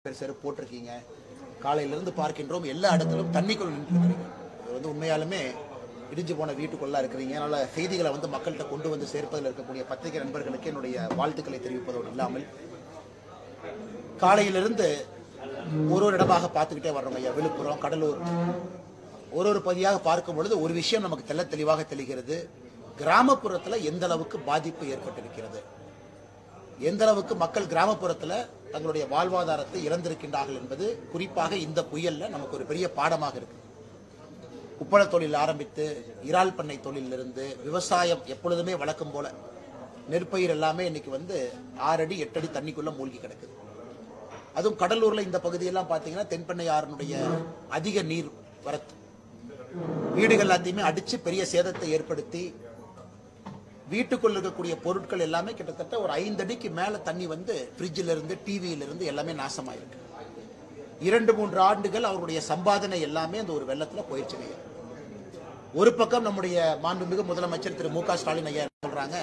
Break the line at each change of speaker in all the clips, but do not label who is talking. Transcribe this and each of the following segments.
பேர் போட்டிருக்கீங்க. காலையிலிருந்து பார்க்கின்றோம் எல்லா இடத்திலும் தண்ணிக்குள் நின்று உண்மையாலுமே இடிஞ்சு போன வீட்டுக்குள்ளா இருக்கிறீங்க. அதனால செய்திகளை மக்கள்கிட்ட கொண்டு வந்து சேர்ப்பதில் இருக்கக்கூடிய பத்திரிகை நண்பர்களுக்கு என்னுடைய வாழ்த்துக்களை தெரிவிப்பதோடு இல்லாமல் காலையிலிருந்து ஒரு இடமாக பார்த்துக்கிட்டே வர்றோம் ஐயா. விழுப்புரம், கடலூர், ஒரு பகுதியாக பார்க்கும் பொழுது ஒரு விஷயம் நமக்கு தெளிவாக தெரிகிறது. கிராமப்புறத்தில் எந்த அளவுக்கு பாதிப்பு ஏற்பட்டிருக்கிறது, எந்த அளவுக்கு மக்கள் கிராமப்புறத்தில் தங்களுடைய வாழ்வாதாரத்தை இழந்திருக்கின்றார்கள் என்பது குறிப்பாக இந்த புயல்ல நமக்கு ஒரு பெரிய பாடமாக இருக்கு. உப்பள தொழில் ஆரம்பித்து இறால் பண்ணை தொழிலிருந்து விவசாயம் எப்பொழுதுமே வழக்கம் போல நெற்பயிர் எல்லாமே இன்னைக்கு 6 அடி 8 அடி தண்ணிக்குள்ள மூழ்கி கிடக்குது. அதுவும் கடலூர்ல இந்த பகுதியெல்லாம் பாத்தீங்கன்னா தென்பெண்ணை ஆறுனுடைய அதிக நீர் வரத்து வீடுகள் எல்லாத்தையுமே அடிச்சு பெரிய சேதத்தை ஏற்படுத்தி வீட்டுக்குள்ள இருக்கக்கூடிய பொருட்கள் எல்லாமே கிட்டத்தட்ட ஒரு 5 அடிக்கு மேல தண்ணி ஃப்ரிட்ஜில இருந்து டிவியில இருந்து எல்லாமே நாசமாயிருக்கு. 2-3 ஆண்டுகள் அவருடைய சம்பாதனை எல்லாமே அந்த ஒரு வெள்ளத்துல போயிடுச்சு. ஒரு பக்கம் நம்முடைய மாண்புமிகு முதலமைச்சர் திரு மு.க. ஸ்டாலின் ஐயா சொல்றாங்க,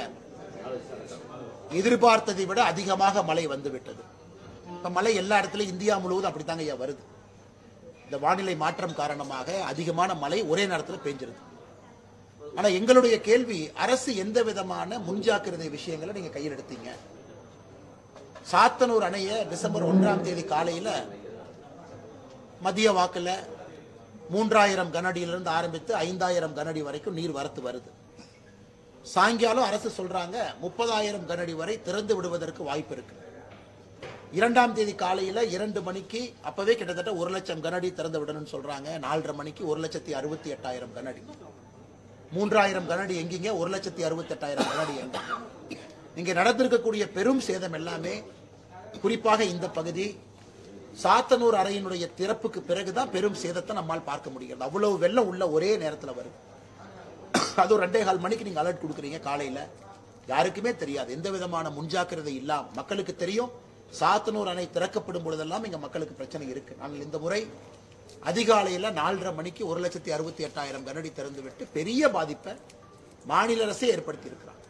எதிர்பார்த்ததை விட அதிகமாக மழை வந்துவிட்டது. இப்ப மழை எல்லா இடத்துலயும் இந்தியா முழுவதும் அப்படித்தாங்க ஐயா வருது. இந்த வானிலை மாற்றம் காரணமாக அதிகமான மழை ஒரே நேரத்தில் பெஞ்சிருது. ஆனா எங்களுடைய கேள்வி, அரசு எந்த விதமான முன்ஜாக்கிரதை விஷயங்களை நீங்க கையில் எடுத்தீங்க? சாத்தனூர் அணைய டிசம்பர் 1ஆம் தேதி காலையில மதிய வாக்குல 3000 கனஅடியிலிருந்து ஆரம்பித்து 5000 கனஅடி வரைக்கும் நீர் வரத்து வருது. சாயங்காலம் அரசு சொல்றாங்க 30,000 கனஅடி வரை திறந்து விடுவதற்கு வாய்ப்பு இருக்கு. 2ஆம் தேதி காலையில 2 மணிக்கு அப்பவே கிட்டத்தட்ட 1 லட்சம் கனஅடி திறந்து விடணும்னு சொல்றாங்க. 4:30 மணிக்கு 1,68,000 கனஅடி. 3000 கனஅடி எங்கீங்க, 1,68,000 கனஅடி எங்க? இங்க நடந்திருக்கக்கூடிய பெரும் சேதம் எல்லாமே குறிப்பாக இந்த பகுதி சாத்தனூர் அணையினுடைய திறப்புக்கு பிறகுதான் பெரும் சேதத்தை நம்மால் பார்க்க முடிகிறது. அவ்வளவு வெள்ளம் உள்ள ஒரே நேரத்தில் வருது. அது 2:15 மணிக்கு நீங்க அலர்ட் கொடுக்குறீங்க காலையில. யாருக்குமே தெரியாது, எந்த விதமான முன்ஜாக்கிரதை இல்லாம. மக்களுக்கு தெரியும் சாத்தனூர் அணை திறக்கப்படும் பொழுதெல்லாம் இங்க மக்களுக்கு பிரச்சனை இருக்கு. நாங்கள் இந்த முறை அதிகாலையில 4:30 மணிக்கு 1,68,000 கனஅடி திறந்து விட்டு பெரிய பாதிப்பை மாநில அரசே ஏற்படுத்தி இருக்கிறார்.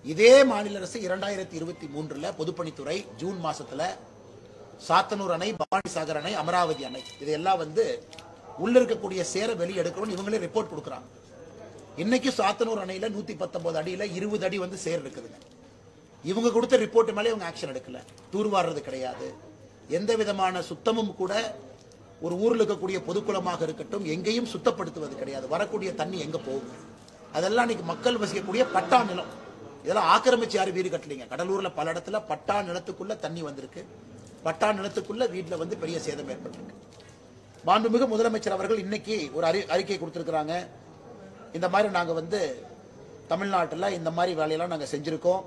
இதே மாநில அரசு 2023 பொதுப்பணித்துறை ஜூன் மாசத்துல சாத்தனூர் அணை, பவானிசாகர் அணை, அமராவதி அணை இதெல்லாம் உள்ள இருக்கக்கூடிய சேர வெளியே எடுக்கணும் இவங்களே ரிப்போர்ட் கொடுக்குறாங்க. இன்னைக்கு சாத்தனூர் அணையில 119 அடியில 20 அடி சேர் இருக்குதுங்க. இவங்க கொடுத்த ரிப்போர்ட் மேலே இவங்க ஆக்ஷன் எடுக்கல. தூர்வாடுறது கிடையாது. எந்த விதமான சுத்தமும் கூட ஒரு ஊர்ல இருக்கக்கூடிய பொதுக்குளமாக இருக்கட்டும் எங்கேயும் சுத்தப்படுத்துவது கிடையாது. வரக்கூடிய தண்ணி எங்க போகும்? அதெல்லாம் இன்னைக்கு மக்கள் வசிக்கக்கூடிய பட்டா நிலம். இதெல்லாம் ஆக்கிரமிச்சு யாரும் வீடு கட்டலீங்க. கடலூர்ல பல இடத்துல பட்டா நிலத்துக்குள்ள தண்ணி வந்திருக்கு. பட்டா நிலத்துக்குள்ள வீட்டுல பெரிய சேதம் ஏற்பட்டிருக்கு. மாண்புமிகு முதலமைச்சர் அவர்கள் இன்னைக்கு ஒரு அறிக்கை கொடுத்திருக்கிறாங்க. இந்த மாதிரி நாங்க தமிழ்நாட்டில் இந்த மாதிரி வேலையெல்லாம் நாங்க செஞ்சிருக்கோம்.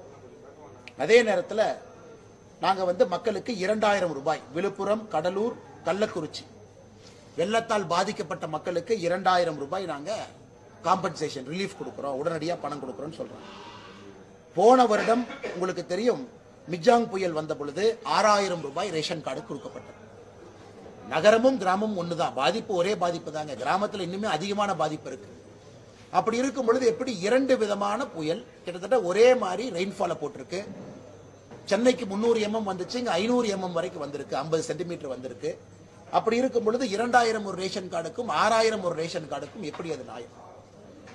அதே நேரத்தில் நாங்க மக்களுக்கு 2000 ரூபாய் விழுப்புரம், கடலூர், கள்ளக்குறிச்சி வெள்ளத்தால் பாதிக்கப்பட்ட மக்களுக்கு 2000 ரூபாய் நாங்க காம்பன்சேஷன் ரிலீஃப் கொடுக்கிறோம், உடனடியா பணம் கொடுக்கிறோம் சொல்றோம். போன வருடம் உங்களுக்கு தெரியும் மிஜாங் புயல் வந்த பொழுது 6000 ரூபாய் ரேஷன் கார்டு கொடுக்கப்பட்டது. நகரமும் கிராமமும் ஒண்ணுதான், பாதிப்பு ஒரே பாதிப்பு தாங்க. கிராமத்தில் இன்னுமே அதிகமான பாதிப்பு இருக்கு. அப்படி இருக்கும் பொழுது எப்படி 2 விதமான புயல் கிட்டத்தட்ட ஒரே மாதிரி ரெயின்ஃபால போட்டிருக்கு. சென்னைக்கு 300 mm வந்துச்சு, இங்க 500 mm வரைக்கும் வந்திருக்கு, 50 சென்டிமீட்டர் வந்திருக்கு. அப்படி இருக்கும் பொழுது 2000 ஒரு ரேஷன் கார்டுக்கும் 6000 ஒரு ரேஷன் கார்டுக்கும் எப்படி அது நியாயம்?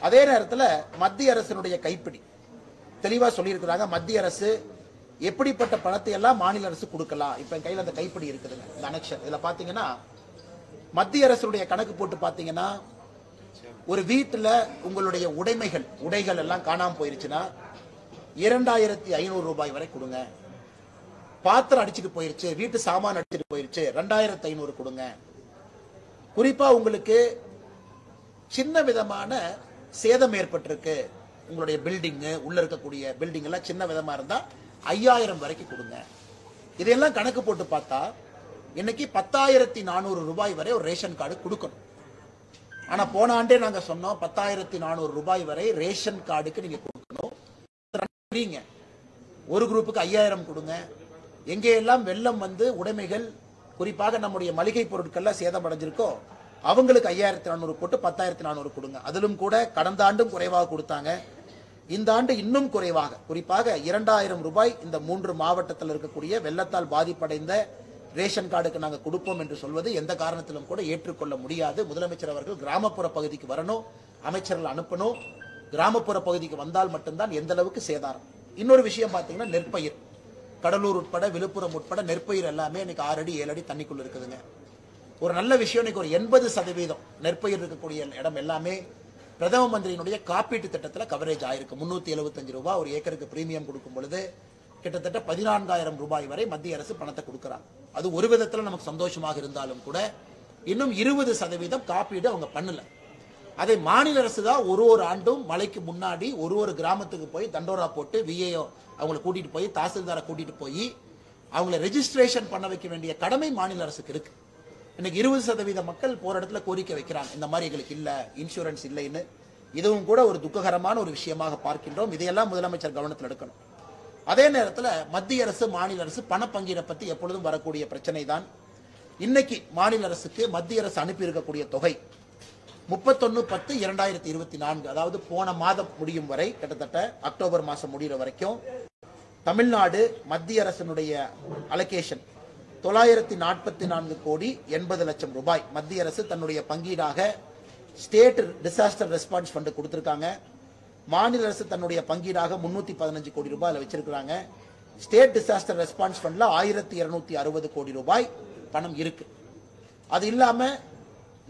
அதே நேரத்தில் மத்திய அரசினுடைய கைப்பிடி தெளிவா சொல்லியிருக்கிறாங்க. மத்திய அரசு எப்படிப்பட்ட பணத்தை எல்லாம் மாநில அரசு கொடுக்கலாம். இப்ப கையில் அந்த கைப்பிடி இருக்குதுங்க, இந்த அனெக்ஷன். இதுல பாத்தீங்கன்னா மத்திய அரசுடைய கணக்கு போட்டு பாத்தீங்கன்னா ஒரு வீட்டுல உங்களுடைய உடைகள் எல்லாம் காணாம போயிருச்சுன்னா 2500 ரூபாய் வரை கொடுங்க. பாத்திரம் அடிச்சுட்டு போயிருச்சு, வீட்டு சாமான் அடிச்சுட்டு போயிருச்சு, 2500 கொடுங்க. குறிப்பா உங்களுக்கு சின்ன விதமான சேதம் ஏற்பட்டிருக்கு, உங்களுடைய பில்டிங் உள்ள இருக்கக்கூடிய பில்டிங் எல்லாம் சின்ன விதமா இருந்தா 5000 வரைக்கும் கொடுங்க. இதெல்லாம் கணக்கு போட்டு பார்த்தா இன்னைக்கு 10,400 ரூபாய் வரை ஒரு ரேஷன் கார்டு கொடுக்கணும். ஆனா போன ஆண்டே நாங்க சொன்னோம் 10,400 ரூபாய் வரை ரேஷன் கார்டுக்கு நீங்க கொடுக்கணும். ஒரு குரூப்புக்கு 5000 கொடுங்க. எங்கெல்லாம் வெள்ளம் உடைமைகள் குறிப்பாக நம்முடைய மளிகை பொருட்கள் சேதம் அடைஞ்சிருக்கோ அவங்களுக்கு 5,400 போட்டு 10,400 கொடுங்க. அதிலும் கூட கடந்த ஆண்டும் குறைவாக கொடுத்தாங்க. இந்த ஆண்டு இன்னும் குறைவாக குறிப்பாக 2000 ரூபாய் இந்த 3 மாவட்டத்தில் இருக்கக்கூடிய வெள்ளத்தால் பாதிப்படைந்த ரேஷன் கார்டுக்கு நாங்கள் கொடுப்போம் என்று சொல்வது எந்த காரணத்திலும் கூட ஏற்றுக்கொள்ள முடியாது. முதலமைச்சர் அவர்கள் கிராமப்புற பகுதிக்கு வரணும், அமைச்சர்கள் அனுப்பணும். கிராமப்புற பகுதிக்கு வந்தால் மட்டும்தான் எந்த அளவுக்கு சேதாரம். இன்னொரு விஷயம் பார்த்தீங்கன்னா நெற்பயிர், கடலூர் உட்பட விழுப்புரம் உட்பட நெற்பயிர் எல்லாமே இன்னைக்கு 6 அடி 7 அடி தண்ணிக்குள்ள இருக்குதுங்க. ஒரு நல்ல விஷயம், இன்னைக்கு ஒரு 80% நெற்பயிர் இருக்கக்கூடிய இடம் எல்லாமே பிரதம மந்திரியினுடைய காப்பீட்டு திட்டத்தில் கவரேஜ் ஆயிருக்கு. 375 ரூபாய் ஒரு ஏக்கருக்கு பிரீமியம் கொடுக்கும் பொழுது கிட்டத்தட்ட 14,000 ரூபாய் வரை மத்திய அரசு பணத்தை கொடுக்குறாங்க. அது ஒரு விதத்தில் நமக்கு சந்தோஷமாக இருந்தாலும் கூட இன்னும் 20% காப்பீடு அவங்க பண்ணல. அதை மாநில அரசு தான் ஒரு ஆண்டும் மழைக்கு முன்னாடி ஒரு கிராமத்துக்கு போய் தண்டோரா போட்டு விஏஓ அவங்களை கூட்டிட்டு போய் தாசில்தாரை கூட்டிட்டு போய் அவங்களை ரெஜிஸ்ட்ரேஷன் பண்ண வைக்க வேண்டிய கடமை மாநில அரசுக்கு இருக்கு. இன்னைக்கு 20% மக்கள் போற இடத்துல கோரிக்கை வைக்கிறாங்க, இந்த மாதிரி எங்களுக்கு இல்ல, இன்சூரன்ஸ் இல்லைன்னு. இதுவும் கூட ஒரு துக்ககரமான ஒரு விஷயமாக பார்க்கின்றோம். இதையெல்லாம் முதலமைச்சர் கவனத்தில் எடுக்கணும். அதே நேரத்தில் மத்திய அரசு மாநில அரசு பணப்பங்கீடை பற்றி எப்பொழுதும் வரக்கூடிய பிரச்சனை தான். இன்னைக்கு மாநில அரசுக்கு மத்திய அரசு அனுப்பி இருக்கக்கூடிய தொகை 31/10/2024, அதாவது போன மாதம் முடியும் வரை, கிட்டத்தட்ட அக்டோபர் மாதம் முடிகிற வரைக்கும் தமிழ்நாடு மத்திய அரசினுடைய அலோகேஷன் 944 கோடி 80 லட்சம் ரூபாய் மத்திய அரசு தன்னுடைய பங்கீடாக ஸ்டேட் டிசாஸ்டர் ரெஸ்பான்ஸ் ஃபண்ட் கொடுத்திருக்காங்க. மாநில அரசு தன்னுடைய பங்கீடாக 315 கோடி ரூபாய் வச்சிருக்காங்க. ஸ்டேட் டிசாஸ்டர் ரெஸ்பான்ஸ் ஃபண்ட்ல 1260 கோடி ரூபாய் பணம் இருக்கு. அது இல்லாம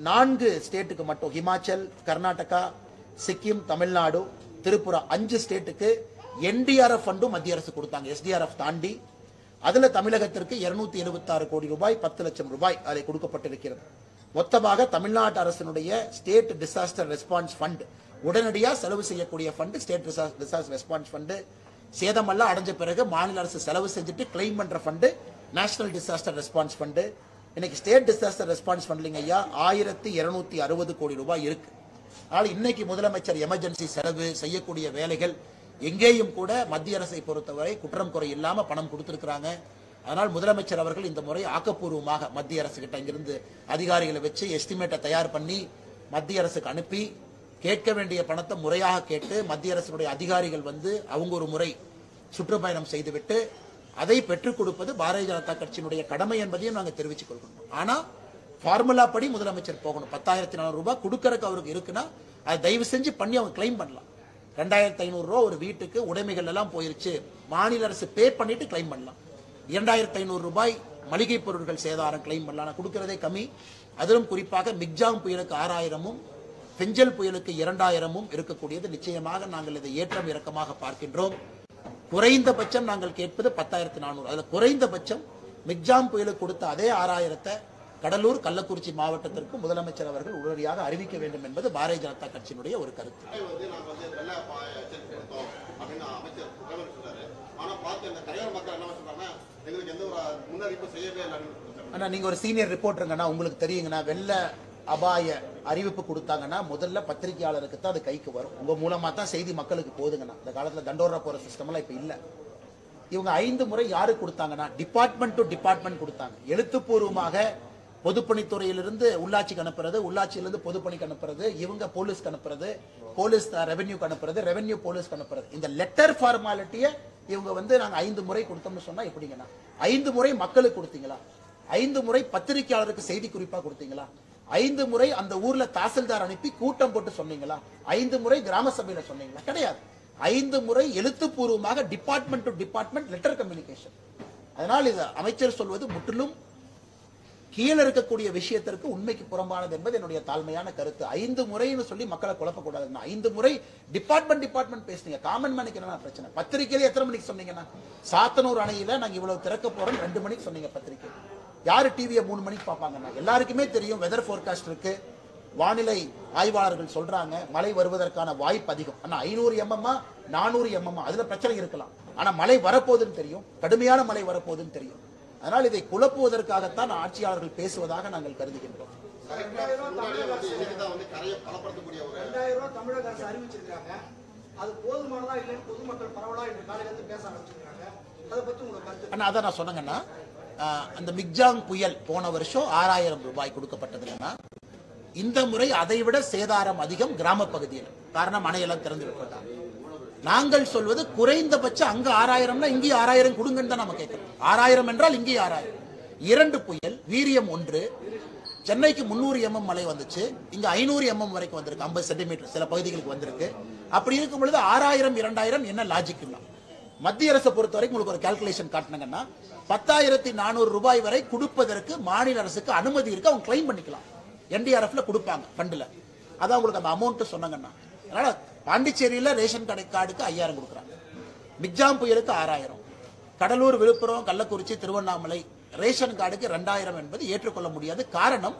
4 ஸ்டேட்டுக்கு மட்டும், ஹிமாச்சல், கர்நாடகா, சிக்கிம், தமிழ்நாடு, திரிபுரா 5 ஸ்டேட்டுக்கு என்டிஆர்எஃப் ஃபண்டும் மத்திய அரசு கொடுத்தாங்க, எஸ்டிஆர்எஃப் தாண்டி. அதுல தமிழகத்திற்கு 276 கோடி ரூபாய் 10 லட்சம் ரூபாய் அதை கொடுக்கப்பட்டிருக்கிறது. மொத்தமாக தமிழ்நாட்டு அரசினுடைய ஸ்டேட் டிசாஸ்டர் ரெஸ்பான்ஸ் ஃபண்ட், உடனடியாக செலவு செய்யக்கூடிய fund state disaster response fund. சேதமெல்லாம் அடைஞ்ச பிறகு மாநில அரசு செலவு செஞ்சுட்டு கிளைம் பண்ற fund national disaster response fund. இன்னைக்கு ஸ்டேட் டிசாஸ்டர் ரெஸ்பான்ஸ் ஃபண்ட்லிங்க ஐயா 1260 கோடி ரூபாய் இருக்கு. ஆனால் இன்னைக்கு முதலமைச்சர் எமர்ஜென்சி செலவு செய்யக்கூடிய வேலைகள் எங்கேயும் கூட மத்திய அரசை பொறுத்தவரை குற்றம் குறை இல்லாம பணம் கொடுத்திருக்கிறாங்க. அதனால் முதலமைச்சர் அவர்கள் இந்த முறை ஆக்கப்பூர்வமாக மத்திய அரசு கிட்ட இங்கிருந்து அதிகாரிகளை வச்சு எஸ்டிமேட்டை தயார் பண்ணி மத்திய அரசுக்கு அனுப்பி கேட்க வேண்டிய பணத்தை முறையாக கேட்டு மத்திய அரசுடைய அதிகாரிகள் வந்து அவங்க ஒரு முறை சுற்றுப்பயணம் செய்துவிட்டு அதை பெற்றுக் கொடுப்பது பாரதிய ஜனதா கட்சியினுடைய கடமை என்பதையும் நாங்கள் தெரிவித்துக் கொள்கிறோம். ஆனா ஃபார்முலா படி முதலமைச்சர் போகணும். 10,400 ரூபாய் கொடுக்கறதுக்கு அவருக்கு இருக்குன்னா அதை தயவு செஞ்சு பண்ணி அவங்க கிளைம் பண்ணலாம். 2,500 ரூபாய் ஒரு வீட்டுக்கு உடைமைகள் எல்லாம் போயிருச்சு, மாநில அரசு பே பண்ணிட்டு கிளைம் பண்ணலாம். 2,500 ரூபாய் மளிகை பொருட்கள் சேதாரம் கிளைம் பண்ணலாம். கொடுக்கறதே கம்மி. அதிலும் குறிப்பாக மிக்ஜாம் புயலுக்கு 6,000-ம் பெஞ்சல் புயலுக்கு 2,000-ம் இருக்கக்கூடியது. நிச்சயமாக நாங்கள் இதை ஏற்றம் இறக்கமாக பார்க்கின்றோம். குறைந்தபட்சம் நாங்கள் கேட்பது 10,400. அதுல குறைந்தபட்சம் மிக்ஜாம் புயலுக்கு கொடுத்த அதே 6,000-த்தை கடலூர், கள்ளக்குறிச்சி மாவட்டத்திற்கு முதலமைச்சர் அவர்கள் உடனடியாக அறிவிக்க வேண்டும் என்பது பாரதிய ஜனதா கட்சியினுடைய ஒரு கருத்து. ஆனா நீங்க ஒரு சீனியர் ரிப்போர்ட்டருங்கன்னா உங்களுக்கு தெரியுங்கன்னா, வெள்ள அபாய அறிவிப்பு கொடுத்தாங்கன்னா முதல்ல பத்திரிகையாளருக்கு தான் அது கைக்கு வரும். உங்க மூலமா தான் செய்தி மக்களுக்கு போதுங்கண்ணா. இந்த காலத்துல தண்டோரா போற சிஸ்டம் எல்லாம் இப்ப இல்ல. இவங்க 5 முறை யாருக்கு கொடுத்தாங்கன்னா டிபார்ட்மெண்ட் டு டிபார்ட்மெண்ட் கொடுத்தாங்க. எழுத்துப்பூர்வமாக பொதுப்பணித்துறையிலிருந்து உள்ளாட்சிக்கு அனுப்புறது, உள்ளாட்சியிலிருந்து பொதுப்பணிக்கு அனுப்புறது, இவங்க போலீஸ்க்கு அனுப்புறது, போலீஸ் ரெவென்யூக்கு அனுப்புறது, ரெவென்யூ போலீஸ்க்கு அனுப்புறது. இந்த லெட்டர் ஃபார்மாலிட்டியை இவங்க வந்து நாங்க 5 முறை கொடுத்தோம்னு சொன்னா எப்படிங்கன்னா, 5 முறை மக்களுக்கு கொடுத்தீங்களா? 5 முறை பத்திரிகையாளருக்கு செய்தி குறிப்பா கொடுத்தீங்களா? 5 முறை அந்த ஊர்ல தாசில்தார் அனுப்பி கூட்டம் போட்டு சொன்னீங்களா? 5 முறை கிராம சபையில சொன்னீங்களா? கிடையாது. 5 முறை எழுத்துப்பூர்வமாக department to department letter communication. அதனால் இது அமைச்சர் சொல்வது முற்றிலும் கீழே இருக்கக்கூடிய விஷயத்திற்கு உண்மைக்கு புறம்பானது என்பது என்னுடைய தாழ்மையான கருத்து. 5 முறைன்னு சொல்லி மக்களை குழப்பக்கூடாது. 5 முறை டிபார்ட்மெண்ட் பேசுனீங்க. காமன் மேனுக்கு என்ன பிரச்சனை? பத்திரிகையில எத்தனை மணிக்கு சொன்னீங்கன்னா, சாத்தனூர் அணையில நாங்க இவ்வளவு திறக்க போறோம் 2 மணிக்கு சொன்னீங்க. பத்திரிகை யாரு டிவியை 3 மணிக்கு பார்ப்பாங்கன்னா? எல்லாருக்குமே தெரியும் வெதர் போர்காஸ்ட் இருக்கு. வானிலை ஆய்வாளர்கள் சொல்றாங்க மழை வருவதற்கான வாய்ப்பு அதிகம். ஆனா 500 mm 400 mm அதுல பிரச்சனை இருக்கலாம். ஆனா மழை வரப்போகுதுன்னு தெரியும், கடுமையான மழை வரப்போகுதுன்னு தெரியும். அதனால் இதை குழப்புவதற்காகத்தான் ஆட்சியாளர்கள் பேசுவதாக நாங்கள் கருதுகின்றோம்.
2000 தமிழக அரசு அறிவிச்சிருக்காங்க. அது போதுமானதா இல்லைன்னு பொதுமக்கள் பரவலா இந்த காலையில பேச ஆரம்பிச்சிருக்காங்க. அதை பத்தி உங்க கருத்து?
அதான் நான் சொன்னேங்கன்னா, அந்த மிக்ஜாங் புயல் போன வருஷம் 6,000 ரூபாய் கொடுக்கப்பட்டதுன்னா, இந்த முறை அதை விட சேதாரம் அதிகம் கிராம பகுதியில். காரணம் அணையெல்லாம் திறந்து விட்டாங்க. நாங்கள் சொல்வது குறைந்தபட்சம் அங்க 6,000னா இங்கே 6,000 கொடுங்கன்னு தான் நம்ம கேட்கிறோம். 6,000 என்றால் இங்கே 6,000. 2 புயல், வீரியம் 1, சென்னைக்கு 300 mm மழை வந்துச்சு, இங்க 500 mm வரைக்கும் வந்திருக்கு, 50 சென்டிமீட்டர் சில பகுதிகளுக்கு வந்திருக்கு. அப்படி இருக்கும் பொழுது 6000 2000 என்ன லாஜிக்னா, மத்திய அரசை பொறுத்த வரைக்கும் உங்களுக்கு ஒரு கால்குலேஷன் காட்டினாங்கன்னா 10,400 ரூபாய் வரை கொடுப்பதற்கு மாநில அரசுக்கு அனுமதி இருக்கு, அவங்க கிளைம் பண்ணிக்கலாம், NDRFல கொடுப்பாங்க ஃபண்ட்ல. அதான் உங்களுக்கு அந்த அமௌண்ட் சொன்னாங்கன்னா. அதனால பாண்டிச்சேரியில ரேஷன் கார்டுக்கு 5000 கொடுக்குறாங்க, மிக்ஜாம் புயலுக்கு 6000, கடலூர், விழுப்புரம், கள்ளக்குறிச்சி, திருவண்ணாமலை ரேஷன் கார்டுக்கு 2000 என்பது ஏற்றுக்கொள்ள முடியாது. காரணம்,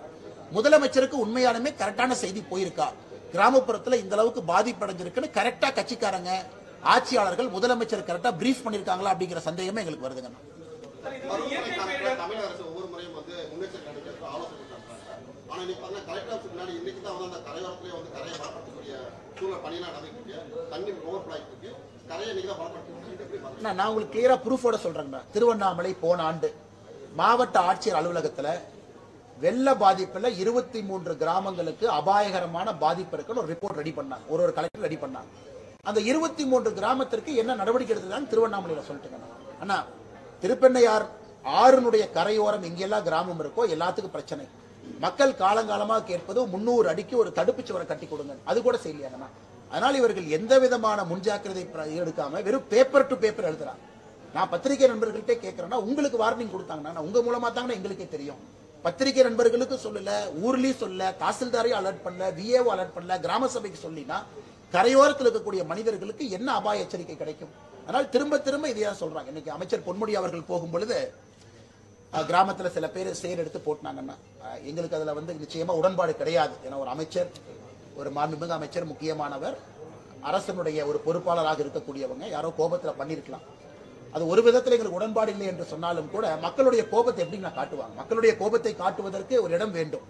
முதலமைச்சருக்கு உண்மையாலுமே கரெக்டான செய்தி போயிருக்கா, கிராமப்புறத்துல இந்த அளவுக்கு பாதிப்படைஞ்சிருக்குன்னு கரெக்டா கட்சிக்காரங்க, ஆட்சியாளர்கள், முதலமைச்சர் கரெக்டா பிரீஃப் பண்ணிருக்காங்களா அப்படிங்கிற சந்தேகமே எங்களுக்கு வருதுங்க.
தமிழக அரசு ஒவ்வொரு முறையும் வந்து முன்னெச்சரிக்கை ஆலோசனை பண்றாங்க. ஆனா இன்னைக்கு பாத்தீங்கன்னா கலெக்டர் முன்னாடி இன்னைக்கு தான் வந்து அந்த கரையோரத்திலே வந்து கரையை பலப்படுத்தக்கூடிய சூழல் பணியெல்லாம் நடந்துட்டு இருக்கு, தண்ணி ஓவர் ஆயிட்டு இருக்கு, கரையை இன்னைக்கு தான் பலப்படுத்தி.
நான் உங்களுக்கு கிளியரா ப்ரூஃபோட சொல்றேங்க. திருவண்ணாமலை போன ஆண்டு மாவட்ட ஆட்சியர் அலுவலகத்துல வெள்ள பாதிப்புல 23 கிராமங்களுக்கு அபாயகரமான பாதிப்பு இருக்குன்னு ஒரு ரிப்போர்ட் ரெடி பண்ணாங்க, ஒரு கலெக்டர் ரெடி பண்ணாங்க. அந்த 23 கிராமத்திற்கு என்ன நடவடிக்கை எடுத்துருக்காங்க திருவண்ணாமலையில சொல்லிட்டுங்க. அண்ணா, திருப்பெண்ணையார் ஆறுனுடைய கரையோரம் எங்கெல்லாம் கிராமம் இருக்கோ எல்லாத்துக்கும் பிரச்சனை. மக்கள் காலங்காலமாக கேட்பது 300 அடிக்கு ஒரு தடுப்பு சுவரை கட்டி கொடுங்க, அது கூட செய்யலையாங்கண்ணா. அதனால் இவர்கள் எந்த விதமான முன்ஜாக்கிரதை எடுக்காம வெறும் பேப்பர் டு பேப்பர் எழுதுறாங்க. நான் பத்திரிகை நண்பர்கள்ட்ட கேட்கிறேன்னா, உங்களுக்கு வார்னிங் கொடுத்தாங்கன்னா உங்க மூலமா தாங்க எங்களுக்கே தெரியும். பத்திரிகை நண்பர்களுக்கு சொல்லல, ஊர்லயும் சொல்லல, தாசில்தாரையும் அலர்ட் பண்ணல, விஏஓ அலர்ட் பண்ணல, கிராம சபைக்கு சொல்லினா கரையோரத்தில் இருக்கக்கூடிய மனிதர்களுக்கு என்ன அபாய எச்சரிக்கை கிடைக்கும்? அதனால் திரும்ப திரும்ப இதையா சொல்றாங்க. இன்னைக்கு அமைச்சர் பொன்முடி அவர்கள் போகும் பொழுது கிராமத்துல சில பேர் செயல் எடுத்து போட்டாங்கன்னா எங்களுக்கு அதுல வந்து நிச்சயமா உடன்பாடு கிடையாது. ஏன்னா ஒரு அமைச்சர், ஒரு மாண்புமிகு அமைச்சர், முக்கியமானவர், அரசனுடைய ஒரு பொறுப்பாளராக இருக்கக்கூடியவங்க யாரோ கோபத்துல பண்ணிருக்கலாம். அது ஒரு விதத்தில் எங்களுக்கு உடன்பாடு இல்லை என்று சொன்னாலும் கூட மக்களுடைய கோபத்தை எப்படி நான் காட்டுவாங்க? மக்களுடைய கோபத்தை காட்டுவதற்கு ஒரு இடம் வேண்டும்.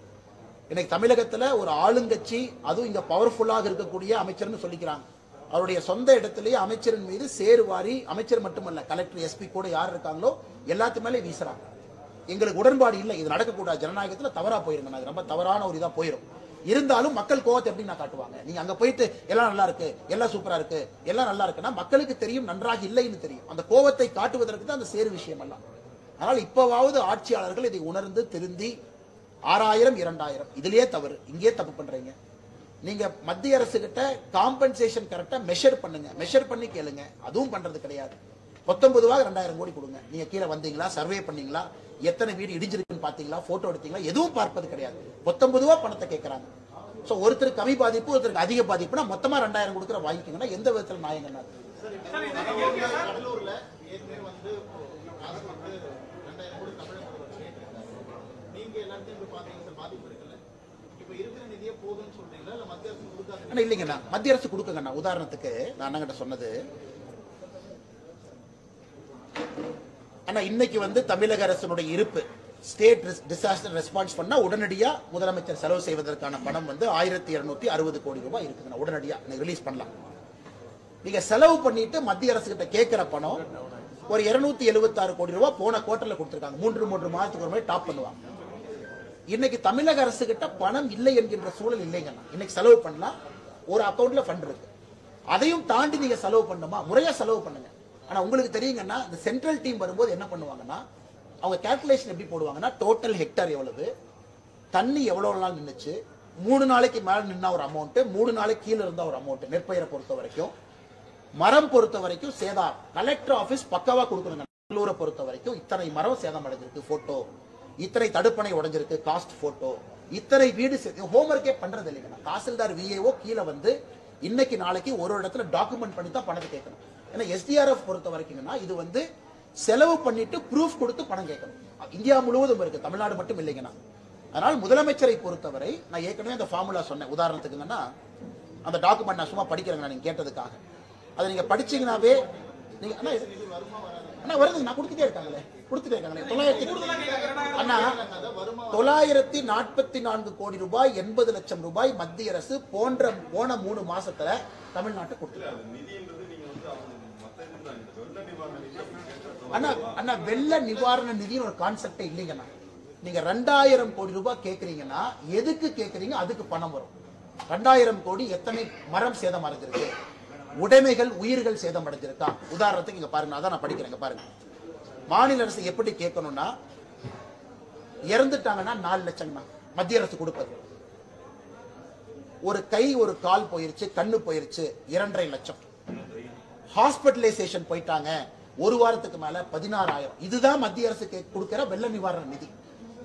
இன்னைக்கு தமிழகத்துல ஒரு ஆளுங்கட்சி, அதுவும் இங்க பவர்ஃபுல்லாக இருக்கக்கூடிய அமைச்சர்னு சொல்லிக்கிறாங்க, அவருடைய சொந்த இடத்திலேயே அமைச்சரின் மீது சேருவாரி, அமைச்சர் மட்டுமல்ல கலெக்டர், எஸ்பி கூட யார் இருக்காங்களோ எல்லாத்து மேலே வீசுறாங்க. எங்களுக்கு உடன்பாடு இல்லை, இது நடக்கக்கூடாது, ஜனநாயகத்துல தவறா போயிருங்க, ரொம்ப தவறான ஒரு இதா போயிடும். இருந்தாலும் மக்கள் கோவத்தை எப்படி நான் காட்டுவாங்க? நீங்க அங்க போயிட்டு எல்லாம் நல்லா இருக்கு, எல்லாம் சூப்பரா இருக்கு, எல்லாம் நல்லா இருக்குன்னா மக்களுக்கு தெரியும் நன்றாக இல்லைன்னு தெரியும். அந்த கோவத்தை காட்டுவதற்கு தான் அந்த சேரு விஷயம் எல்லாம். ஆனால் இப்பவாவது ஆட்சியாளர்கள் இதை உணர்ந்து திருந்தி 6000 2000 இதுலயே தவறு, இங்கே தப்பு பண்றீங்க. நீங்க மத்திய அரசு கிட்ட காம்பன்சேஷன் கரெக்டா மெஷர் பண்ணுங்க, மெஷர் பண்ணி கேளுங்க, அதுவும் பண்றது கிடையாது. 19 2000 கோடி கொடுங்க. நீங்க கீழே வந்தீங்களா, சர்வே பண்ணீங்களா, எத்தனை வீடு இடிஞ்சிருக்குன்னு பாத்தீங்களா, போட்டோ எடுத்தீங்களா, எதுவும் பார்ப்பது கிடையாது. 19 பணத்தை கேட்கறாங்க. சோ ஒருத்தருக்கு கம்மி பாதிப்பு, ஒருத்தருக்கு அதிக பாதிப்புனா மொத்தமா 2000 கொடுக்குற வாங்கிக்கங்கன்னா எந்த விதத்துல நியாயங்கண்ணா?
கடலூர்ல ஏற்கனவே வந்து அரசு வந்து 2000 கோடி நீங்க எல்லாத்தையும் பாத்தீங்கன்னா பாதிப்பு இருக்குல்ல, இப்ப இருக்கிற நிதியே போதும்னு சொல்றீங்களா இல்ல மத்திய அரசு கொடுக்காது?
இல்லைங்கண்ணா, மத்திய அரசு கொடுக்குங்கண்ணா. உதாரணத்துக்கு நான் அண்ணங்கிட்ட சொன்னது, ஆனா இன்னைக்கு வந்து தமிழக அரசினுடைய இருப்பு ஸ்டேட் டிசாஸ்டர் ரெஸ்பான்ஸ் பண்ணா உடனடியா முதலமைச்சர் செலவு செய்வதற்கான பணம் வந்து 1260 கோடி ரூபாய் இருக்குங்க, உடனடியா ரிலீஸ் பண்ணலாம். நீங்க செலவு பண்ணிட்டு மத்திய அரசு கிட்ட கேட்கிற பணம் ஒரு 276 கோடி ரூபாய் போன குவார்டர்ல கொடுத்திருக்காங்க. 3 மாதத்துக்கு ஒரு மாதிரி டாப் பண்ணுவாங்க. இன்னைக்கு தமிழக அரசு கிட்ட பணம் இல்லை என்கின்ற சூழல் இல்லைங்கன்னா, இன்னைக்கு செலவு பண்ணலாம், ஒரு அக்கௌண்ட்ல ஃபண்ட் இருக்கு, அதையும் தாண்டி நீங்க செலவு பண்ணுமா, முறையா செலவு பண்ணுங்க. ஆனா உங்களுக்கு தெரியுங்கன்னா இந்த சென்ட்ரல் டீம் வரும்போது என்ன பண்ணுவாங்கன்னா, அவங்க கால்குலேஷன் எப்படி போடுவாங்கன்னா, டோட்டல் ஹெக்டேர் எவ்வளவு, தண்ணி எவ்வளவு நாள் நின்னுச்சு, 3 நாளைக்கு மேல நின்னா ஒரு அமௌண்ட், 3 நாளைக்கு கீழே இருந்தா ஒரு அமௌண்ட், நெற்பயிரை பொறுத்த வரைக்கும், மரம் பொறுத்த வரைக்கும் சேதம் கலெக்டர் ஆபீஸ் பக்காவா கொடுக்கணுங்க. கடலூரை பொறுத்த வரைக்கும் இத்தனை மரம் சேதம் அடைஞ்சிருக்கு போட்டோ, இத்தனை தடுப்பணை உடைஞ்சிருக்கு காஸ்ட் போட்டோ, இத்தனை வீடு ஹோம்ஒர்க்கே பண்றது இல்லைங்க. தாசில்தார் விஏஓ கீழே வந்து இன்னைக்கு நாளைக்கு ஒரு இடத்துல டாக்குமெண்ட் பண்ணி தான் பணத்தை கேட்கணும். ஏன்னா எஸ்டிஆர்எஃப் பொறுத்த வரைக்கும்னா இது வந்து செலவு பண்ணிட்டு ப்ரூஃப் கொடுத்து பணம் கேட்கணும். இந்தியா முழுவதும் இருக்கு, தமிழ்நாடு மட்டும் இல்லைங்கண்ணா. அதனால் முதலமைச்சரை பொறுத்தவரை நான் ஏற்கனவே அந்த ஃபார்முலா சொன்னேன். உதாரணத்துக்குங்கன்னா அந்த டாக்குமெண்ட் நான் சும்மா படிக்கிறேங்க, நீங்க கேட்டதுக்காக. அதை நீங்க படிச்சீங்கன்னாவே நீங்க அண்ணா வருது, நான் கொடுத்துட்டே இருக்காங்களே 944 கோடி ரூபாய், 80 லட்சம் ரூபாய் மத்திய அரசு போன 3 மாசத்துல தமிழ்நாட்டை கொடுத்துருக்காங்க. அண்ணா வெள்ள நிவாரண நிதினு ஒரு கான்செப்டே இல்லைங்கண்ணா. நீங்க 2000 கோடி ரூபாய் கேக்குறீங்கன்னா எதுக்கு கேக்குறீங்க, அதுக்கு பணம் வரும். 2000 கோடி எத்தனை மரம் சேதம் அடைஞ்சிருக்கு, உடைமைகள் உயிர்கள் சேதம் அடைஞ்சிருக்கா. உதாரணத்துக்கு இங்க பாருங்க, அதான் நான் படிக்கிறேன் பாருங்க. மாநில அரசு எப்படி கேட்கணும்னா, இறந்துட்டாங்கன்னா 4 லட்சம் தான் மத்திய அரசு கொடுப்பது. ஒரு கை ஒரு கால் போயிருச்சு, கண்ணு போயிருச்சு 2.5 லட்சம். ஹாஸ்பிட்டலைசேஷன் போயிட்டாங்க ஒரு வாரத்துக்கு மேல 16,000. இதுதான் மத்திய அரசு கொடுக்கிற வெள்ள நிவாரண நிதி.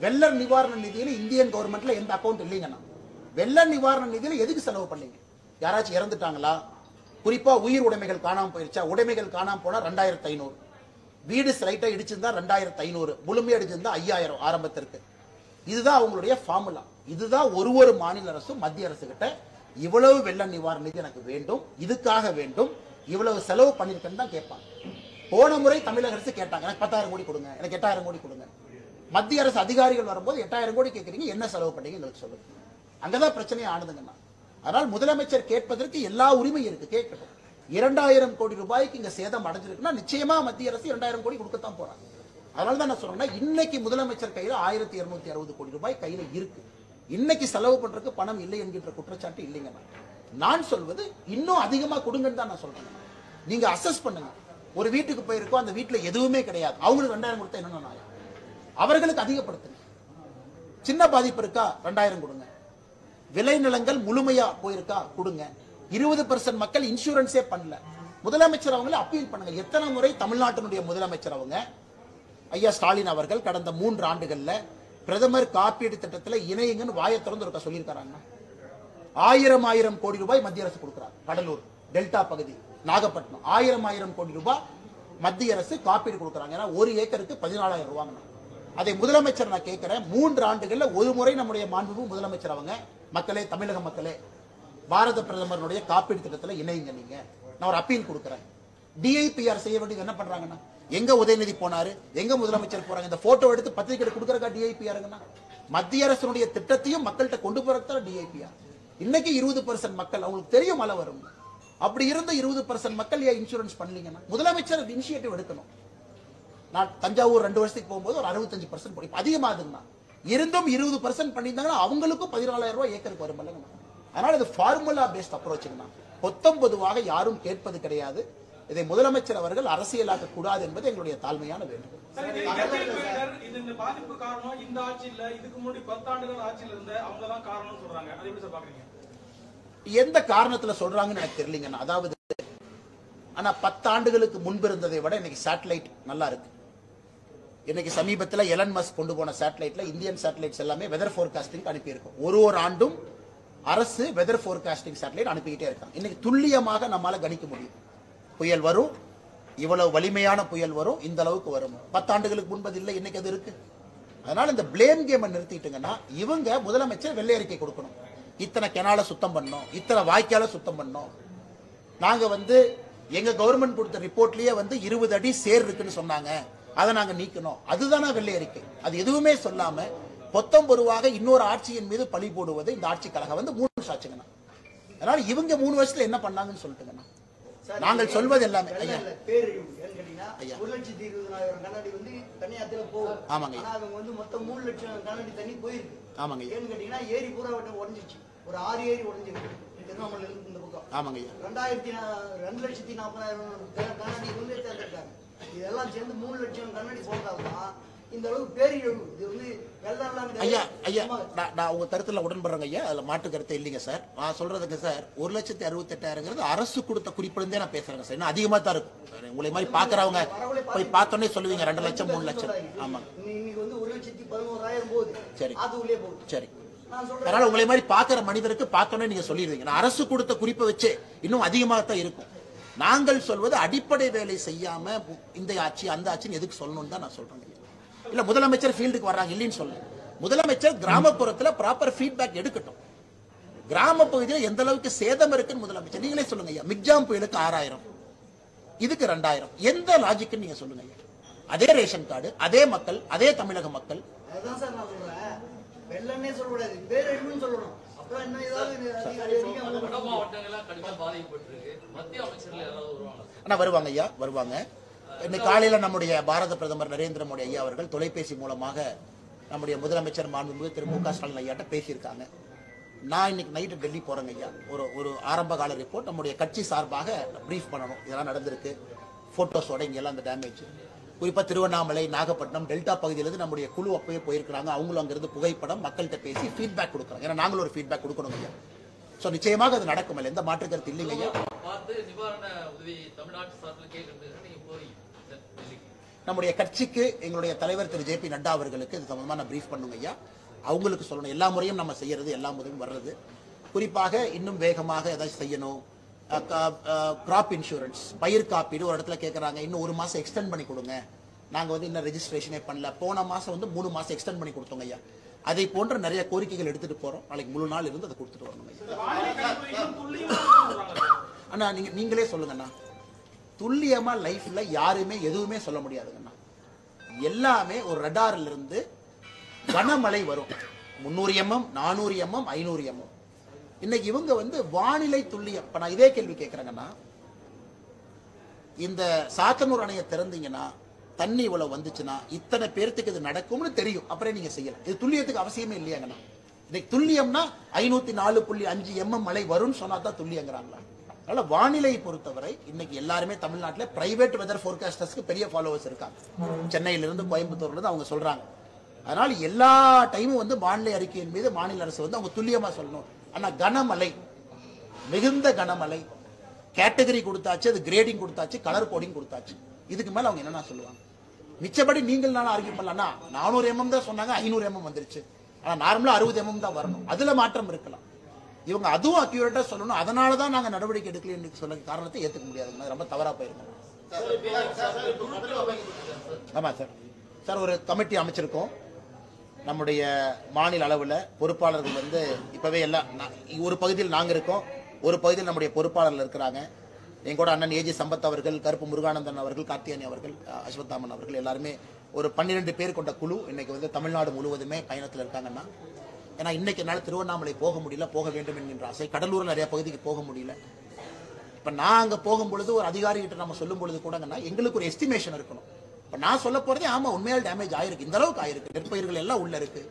வெள்ள நிவாரண நிதியில இந்தியன் கவர்மெண்ட்ல எந்த அக்கௌண்ட் இல்லைங்கண்ணா. வெள்ள நிவாரண நிதியில எதுக்கு செலவு பண்ணீங்க? யாராச்சும் இறந்துட்டாங்களா? குறிப்பா உயிர் உடைமைகள் காணாம போயிருச்சா? உடைமைகள் காணாம போனா 2,500. வீடு ஸ்லைட்டா இடிச்சிருந்தா 2,500, முழுமையா அடிச்சிருந்தா 5,000 ஆரம்பத்திற்கு. இதுதான் அவங்களுடைய ஃபார்முலா. இதுதான் ஒரு மாநில அரசும் மத்திய அரசு கிட்ட இவ்வளவு வெள்ள நிவாரண நிதி எனக்கு வேண்டும், இதுக்காக வேண்டும், இவ்வளவு செலவு பண்ணிருக்கேன்னு தான் கேட்பாங்க. போன முறை தமிழக அரசு கேட்டாங்க, எனக்கு 10,000 கோடி கொடுங்க, எனக்கு 8,000 கோடி கொடுங்க. மத்திய அரசு அதிகாரிகள் வரும்போது 8,000 கோடி கேட்கறீங்க, என்ன செலவு பண்ணீங்க எங்களுக்கு சொல்லுங்க. அங்கதான் பிரச்சனையே ஆனதுங்கண்ணா. அதனால் முதலமைச்சர் கேட்பதற்கு எல்லா உரிமை இருக்கு, கேட்கட்டும். 2,000 கோடி ரூபாய்க்கு இங்க சேதம் அடைஞ்சிருக்குன்னா நிச்சயமா மத்திய அரசு 2,000 கோடி கொடுக்கத்தான் போறாங்க. அதனாலதான் நான் சொல்றேன், இன்னைக்கு முதலமைச்சர் கையில 1,260 கோடி ரூபாய் கையில இருக்கு. இன்னைக்கு செலவு பண்றதுக்கு பணம் இல்லை என்கின்ற குற்றச்சாட்டு இல்லைங்க. நான் சொல்வது இன்னும் அதிகமா கொடுங்கன்னு தான் நான் சொல்றேன். நீங்க அசஸ் பண்ணுங்க. ஒரு வீட்டுக்கு போயிருக்கோம், அந்த வீட்டுல எதுவுமே கிடையாது, அவங்களுக்கு 2,000 கொடுத்தா என்ன நியாயம்? அவர்களுக்கு அதிகப்படுத்துங்க. சின்ன பாதிப்பு இருக்கா 2,000 கொடுங்க. விளைநிலங்கள் முழுமையா போயிருக்கா கொடுங்க. 20% மக்கள் இன்சூரன்ஸே பண்ணல. முதலமைச்சர் அவங்கள அப்பீல் பண்ணுங்க. எத்தனை முறை தமிழ்நாட்டினுடைய முதலமைச்சர் அவங்க ஐயா ஸ்டாலின் அவர்கள் கடந்த 3 ஆண்டுகள்ல பிரதமர் காப்பீடு திட்டத்தில் இணையுங்கன்னு வாயை திறந்து இருக்க சொல்லியிருக்காங்க. 1000 கோடி ரூபாய் மத்திய அரசு கொடுக்கிறார். கடலூர் டெல்டா பகுதி, நாகப்பட்டினம் 1000 கோடி ரூபாய் மத்திய அரசு காப்பீடு கொடுக்குறாங்க. ஏன்னா ஒரு ஏக்கருக்கு 14,000 ரூபாங்க. அதை முதலமைச்சர் நான் கேட்கிறேன், 3 ஆண்டுகள்ல ஒரு முறை நம்முடைய மாண்புமிகு முதலமைச்சர் அவங்க மக்களே, தமிழக மக்களே, பாரத பிரதமருடைய காப்பீடு திட்டத்தில் இணையுங்க. நீங்க நான் ஒரு அப்பீல் கொடுக்கிறேன். டிஐபிஆர் செய்ய வேண்டியது என்ன பண்றாங்கன்னா, எங்க உதயநிதி போனாரு, எங்க முதலமைச்சர் போறாங்க, இந்த போட்டோ எடுத்து பத்திரிகை கொடுக்கறக்கா டிஐபிஆருங்கன்னா? மத்திய அரசுடைய திட்டத்தையும் மக்கள்கிட்ட கொண்டு போறதுக்கு டிஐபிஆர். இன்னைக்கு 20% மக்கள் அவங்களுக்கு தெரியும் மழை வரும். அப்படி இருந்த 20% மக்கள் ஏன் இன்சூரன்ஸ் பண்ணலீங்கன்னா? முதலமைச்சர் இனிஷியேட்டிவ் எடுக்கணும். நான் தஞ்சாவூர் 2 வருஷத்துக்கு போகும்போது ஒரு 65% அதிகமாகுதுன்னா, இருந்தும் 20% பண்ணியிருந்தாங்கன்னா அவங்களுக்கும் 14,000 ரூபாய் ஏக்கருக்கு வரும். அதனால இது ஃபார்முலா பேஸ்ட் அப்ரோச்சுங்கண்ணா. பொதுவாக யாரும் கேட்பது கிடையாது. இதை முதலமைச்சர் அவர்கள் அரசியலாக்க கூடாது என்பது எங்களுடைய தாழ்மையான வேண்டுகோள்.
இந்த பாதிப்பு காரணம் இந்த ஆட்சி இல்ல, இதுக்கு முன்னாடி 10 ஆண்டுகள் ஆட்சியில் இருந்த அவங்க தான் காரணம்னு சொல்றாங்க. அதை எப்படி சார் பாக்குறீங்க?
எந்த காரணத்துல சொல்றாங்கன்னு எனக்கு தெரியலங்கண்ணா. அதாவது ஆனா 10 ஆண்டுகளுக்கு முன்பு இருந்ததை விட இன்னைக்கு சேட்டலைட் நல்லா இருக்கு. இன்னைக்கு சமீபத்தில் எலன் மஸ்க் கொண்டு போன சேட்டலைட்ல இந்தியன் சேட்டலைட்ஸ் எல்லாமே வெதர் ஃபோர்காஸ்டிங் அனுப்பி இருக்கும். ஒரு ஆண்டும் அரசு வெதர் ஃபோர்காஸ்டிங் சேட்டலைட் அனுப்பிக்கிட்டே இருக்காங்க. இன்னைக்கு துல்லியமாக நம்மால கணிக்க முடியும். புயல் வரும், இவ்வளவு வலிமையான புயல் வரும், இந்த அளவுக்கு வரும். 10 ஆண்டுகளுக்கு முன்பது இல்லை, இன்னைக்கு அது இருக்கு. அதனால இந்த பிளேம் கேம் நிறுத்திட்டுங்கன்னா, இவங்க முதலமைச்சர் வெள்ளை அறிக்கை கொடுக்கணும். இத்தனை கெனால சுத்தம் பண்ணோம், இத்தனை வாய்க்கால சுத்தம் பண்ணோம். நாங்க எங்க கவர்மெண்ட் கொடுத்த ரிப்போர்ட்லயே 20 அடி சேர் இருக்குன்னு சொன்னாங்க, அதை நாங்க நீக்கணும். அதுதானா வெள்ளை அறிக்கை? அது எதுவுமே சொல்லாம பொத்தம்பொருவாக இன்னொரு ஆட்சியின் மீது பழி போடுவது இந்த ஆட்சி கழகம் 3 வருஷம் ஆச்சுங்கண்ணா. அதனால இவங்க 3 வருஷத்துல என்ன பண்ணாங்கன்னு சொல்லிட்டுங்கண்ணா. நாங்கள் சொல்வது எல்லாமே ஐயா
பேரழிவு கேட்டீங்கன்னா 1,20,000 கண்ணாடி தனியாத்துல போகும்.
ஆமாங்க.
ஆனா அவங்க மொத்தம் 3 லட்சம் கண்ணாடி தண்ணி போயிருக்கு.
ஆமாங்க.
ஏன்னு கேட்டீங்கன்னா ஏரி பூரா உடஞ்சிச்சு. ஒரு 6 ஏரி உடஞ்சிருக்கு திருவண்ணாமலை இந்த பக்கம்.
ஆமாங்க.
2,40,000 கண்ணாடி சேர்ந்துருக்காங்க. இதெல்லாம் சேர்ந்து 3 லட்சம் கண்ணாடி போனதால்தான் இந்த அளவுக்கு பேரழிவு. இது
ஐயா ஐயா நான் உங்க கருத்துல உடன்படுறேங்க ஐயா. அதுல மாற்று கருத்தை இல்லைங்க சார். நான் சொல்றதுங்க சார், 1,68,000 அரசு கொடுத்த குறிப்பிலிருந்தே நான் பேசுறேங்க சார். இன்னும் அதிகமா தான் இருக்கும். உங்களை மாதிரி பாக்குறவங்க போய் பார்த்தோன்னே சொல்லுவீங்க 2 லட்சம் 3 லட்சம். ஆமா,
இன்னைக்கு 1,11,000 போகுது.
சரி,
அது உள்ளே போகுது.
சரி. அதனால உங்களை மாதிரி பாக்குற மனிதருக்கு பார்த்தோன்னே நீங்க சொல்லிடுவீங்க. நான் அரசு கொடுத்த குறிப்பை வச்சு இன்னும் அதிகமாக தான் இருக்கும். நாங்கள் சொல்வது அடிப்படை வேலை செய்யாம இந்த ஆட்சி அந்த ஆட்சின்னு எதுக்கு சொல்லணும்னு தான் நான் சொல்றேன். இல்ல முதலமைச்சர் ஃபீல்டுக்கு வர்றாங்க இல்லைன்னு சொல்ல. முதலமைச்சர் கிராமப்புறத்துல ப்ராப்பர் ஃபீட்பேக் எடுக்கட்டும். கிராம பகுதியில் எந்த அளவுக்கு சேதம் இருக்குன்னு முதலமைச்சர் நீங்களே சொல்லுங்க ஐயா. மிக்ஜாம் புயலுக்கு 6,000, இதுக்கு 2,000. எந்த லாஜிக்னு நீங்க சொல்லுங்க ஐயா. அதே ரேஷன் கார்டு, அதே மக்கள், அதே தமிழக மக்கள்.
அதுதான் சார் நான் சொல்றேன். வெள்ளன்னே சொல்லக்கூடாது, பேரழிவுன்னு சொல்லணும். அப்புறம் என்ன
வருவாங்க ஐயா, வருவாங்க. இன்னைக்கு காலையில நம்முடைய பாரத பிரதமர் நரேந்திர மோடி ஐயா அவர்கள் தொலைபேசி மூலமாக நம்முடைய முதலமைச்சர் மாண்புமிகு திரு மு.க. ஸ்டாலின் ஐயாட்ட பேசியிருக்காங்க. நான் இன்னைக்கு நைட்டு டெல்லி போறேங்க ஐயா. ஒரு ஆரம்ப கால ரிப்போர்ட் நம்முடைய கட்சி சார்பாக பிரீஃப் பண்ணணும். இதெல்லாம் நடந்திருக்கு, போட்டோஸோட இங்கெல்லாம் அந்த டேமேஜ். குறிப்பா திருவண்ணாமலை, நாகப்பட்டினம், டெல்டா பகுதியிலிருந்து நம்முடைய குழு அப்பவே போயிருக்கிறாங்க. அவங்களும் அங்கிருந்து புகைப்படம் மக்கள்கிட்ட பேசி ஃபீட்பேக் கொடுக்குறாங்க. ஏன்னா நாங்களும் ஒரு ஃபீட்பேக் கொடுக்கணும் ஐயா. ஸோ நிச்சயமாக அது நடக்கும், எந்த மாற்று கருத்து இல்லைங்க ஐயா. நம்முடைய கட்சிக்கு எங்களுடைய தலைவர் திரு JP நட்டா அவர்களுக்கு இது சம்பந்தமா பிரீஃப் பண்ணுங்க ஐயா. அவங்களுக்கு சொல்லணும். எல்லா முறையும் நம்ம செய்யறது, எல்லா முறையும் வர்றது, குறிப்பாக இன்னும் வேகமாக ஏதாச்சும் செய்யணும். கிராப் இன்சூரன்ஸ், பயிர் காப்பீடு ஒரு இடத்துல கேட்கறாங்க, இன்னும் 1 மாசம் எக்ஸ்டெண்ட் பண்ணி கொடுங்க. நாங்க இன்னும் ரெஜிஸ்ட்ரேஷனே பண்ணல, போன மாசம் 3 மாசம் எக்ஸ்டெண்ட் பண்ணி கொடுத்தோங்க ஐயா. அதை போன்ற நிறைய கோரிக்கைகள் எடுத்துட்டு போறோம். நாளைக்கு முழு நாள் இருந்து அதை கொடுத்துட்டு வரணும் ஐயா. அண்ணா நீங்களே சொல்லுங்கண்ணா, துல்லியமா லைஃப்ல யாருமே எதுவுமே சொல்ல முடியாதுங்கண்ணா. எல்லாமே ஒரு ரடார்ல இருந்து கனமழை வரும். 300 mm, 400 mm, 500 mm. இன்னைக்கு இவங்க வானிலை துல்லியம். இப்ப நான் இதே கேள்வி கேட்கிறேங்கன்னா, இந்த சாத்தனூர் அணையை திறந்தீங்கன்னா தண்ணி இவ்வளவு வந்துச்சுன்னா இத்தனை பேர்த்துக்கு இது நடக்கும்னு தெரியும், அப்புறம் நீங்க செய்யலாம். இது துல்லியத்துக்கு அவசியமே இல்லையாங்கண்ணா. இன்னைக்கு துல்லியம்னா 504.5 mm மழை வரும்னு சொன்னா தான் துல்லியங்கிறாங்களா? அதனால வானிலை பொறுத்தவரை இன்னைக்கு எல்லாருமே தமிழ்நாட்டில் பிரைவேட் வெதர் ஃபோர்காஸ்டர்ஸ்க்கு பெரிய ஃபாலோவர்ஸ் இருக்காங்க. சென்னையில இருந்து கோயம்புத்தூர்ல இருந்து அவங்க சொல்றாங்க. அதனால எல்லா டைமும் வானிலை அறிக்கையின் மீது மாநில அரசு அவங்க துல்லியமா சொல்லணும். ஆனா கனமழை, மிகுந்த கனமழை கேட்டகரி கொடுத்தாச்சு, அது கிரேடிங் கொடுத்தாச்சு, கலர் கோடிங் கொடுத்தாச்சு. இதுக்கு மேல அவங்க என்ன சொல்லுவாங்க? மிச்சபடி நீங்கள் நானும் ஆர்கியூ பண்ணலாம்னா 400 mm தான் சொன்னாங்க, 500 mm வந்துருச்சு. ஆனா நார்மலா 60 mm தான் வரணும். அதுல மாற்றம் இருக்கலாம். இவங்க அதுவும் அக்யூரேட்டா சொல்லணும். அதனாலதான் நாங்க நடவடிக்கை எடுக்கலன்னு சொல்ல காரணத்தை ஏத்துக்க முடியாது. ரொம்ப தவறா போயிருக்கோம். ஆமா சார். சார் ஒரு கமிட்டி அமைச்சிருக்கோம். நம்முடைய மாநில அளவில் பொறுப்பாளர்கள் இப்பவே எல்லாம் ஒரு பகுதியில் நாங்க இருக்கோம், ஒரு பகுதியில் நம்முடைய பொறுப்பாளர்கள் இருக்கிறாங்க. எங்கூட அண்ணன் ஏஜி சம்பத் அவர்கள், கருப்பு முருகானந்தன் அவர்கள், கார்த்தியானி அவர்கள், அஸ்வத்தாமன் அவர்கள் எல்லாருமே ஒரு 12 பேர் கொண்ட குழு இன்னைக்கு தமிழ்நாடு முழுவதுமே பயணத்தில் இருக்காங்கன்னா. ஏன்னா இன்னைக்கு என்னால் திருவண்ணாமலை போக முடியல, போக வேண்டும் என்கின்ற ஆசை. கடலூர்ல நிறைய பகுதிக்கு போக முடியல. இப்ப நான் அங்க போகும் பொழுது ஒரு அதிகாரிகிட்ட நம்ம சொல்லும் பொழுது கூடங்கன்னா எங்களுக்கு ஒரு எஸ்டிமேஷன் இருக்கணும். இப்ப நான் சொல்ல போறதே ஆமா உண்மையால் டேமேஜ் ஆயிருக்கு, இந்த அளவுக்கு ஆயிருக்கு, நெற்பயிர்கள் எல்லாம் உள்ள இருக்கு.